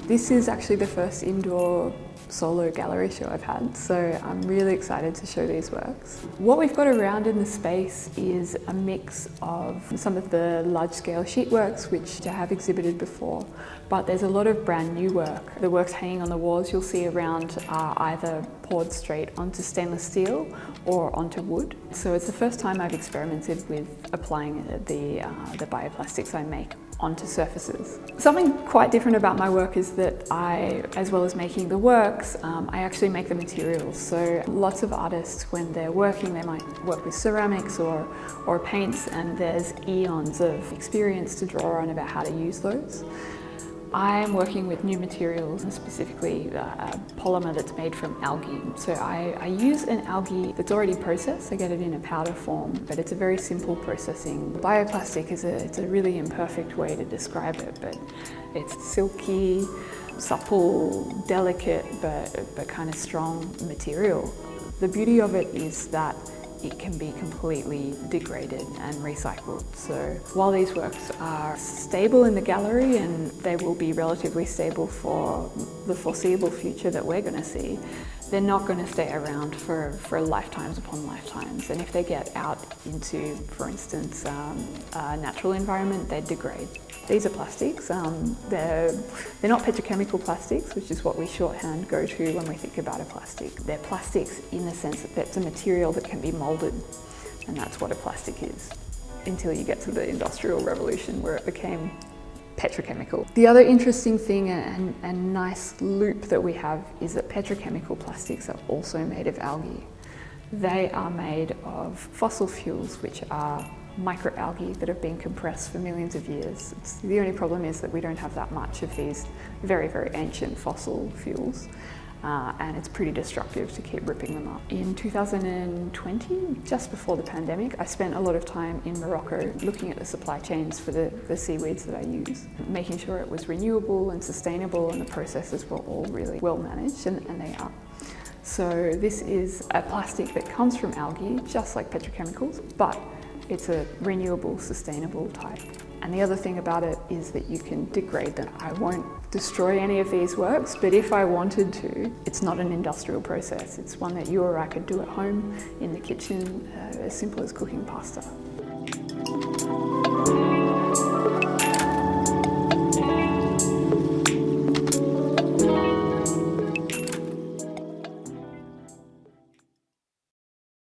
This is actually the first indoor solo gallery show I've had, so I'm really excited to show these works. What we've got around in the space is a mix of some of the large-scale sheet works which I have exhibited before, but there's a lot of brand new work. The works hanging on the walls you'll see around are either poured straight onto stainless steel or onto wood. So it's the first time I've experimented with applying the bioplastics I make onto surfaces. Something quite different about my work is that I, as well as making the works, I actually make the materials. So lots of artists, when they're working, they might work with ceramics or paints, and there's eons of experience to draw on about how to use those. I'm working with new materials, and specifically a polymer that's made from algae. So I use an algae that's already processed. I get it in a powder form, but it's a very simple processing. Bioplastic it's a really imperfect way to describe it, but it's silky, supple, delicate, but kind of strong material. The beauty of it is that it can be completely degraded and recycled. So while these works are stable in the gallery, and they will be relatively stable for the foreseeable future that we're going to see, they're not going to stay around for lifetimes upon lifetimes. And if they get out into, for instance, a natural environment, they degrade. These are plastics. They're not petrochemical plastics, which is what we shorthand go to when we think about a plastic. They're plastics in the sense that it's a material that can be moulded, and that's what a plastic is, until you get to the Industrial Revolution where it became petrochemical. The other interesting thing and nice loop that we have is that petrochemical plastics are also made of algae. They are made of fossil fuels, which are microalgae that have been compressed for millions of years. The only problem is that we don't have that much of these very, very ancient fossil fuels, and it's pretty destructive to keep ripping them up. In 2020, just before the pandemic, I spent a lot of time in Morocco looking at the supply chains for the seaweeds that I use, making sure it was renewable and sustainable, and the processes were all really well managed, and they are. So this is a plastic that comes from algae, just like petrochemicals, but it's a renewable, sustainable type. And the other thing about it is that you can degrade them. I won't destroy any of these works, but if I wanted to, it's not an industrial process. It's one that you or I could do at home in the kitchen, as simple as cooking pasta.